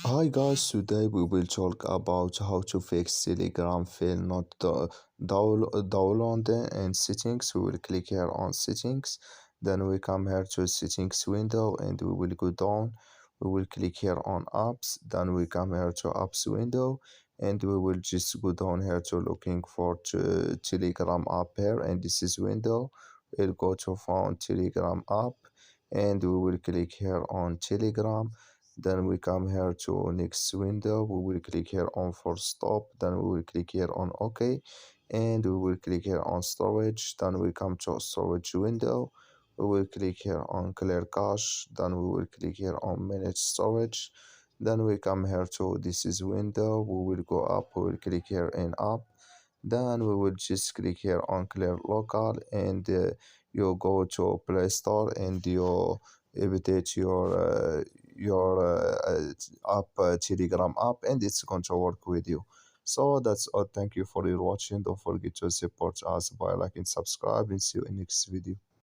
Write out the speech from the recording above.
Hi guys, today we will talk about how to fix Telegram fail not download and settings. We will click here on settings, then we come here to settings window and we will go down. We will click here on apps, then we come here to apps window and we will just go down here to looking for Telegram app here, and this is window. We'll go to found Telegram app and we will click here on Telegram. Then we come here to next window. We will click here on for stop. Then we will click here on OK. And we will click here on storage. Then we come to storage window. We will click here on clear cache. Then we will click here on manage storage. Then we come here to this is window. We will go up. We will click here in app. Then we will just click here on clear local and you go to Play Store and you update your app, Telegram app, and it's going to work with you. So that's all. Thank you for your watching. Don't forget to support us by liking, subscribe, and see you in next video.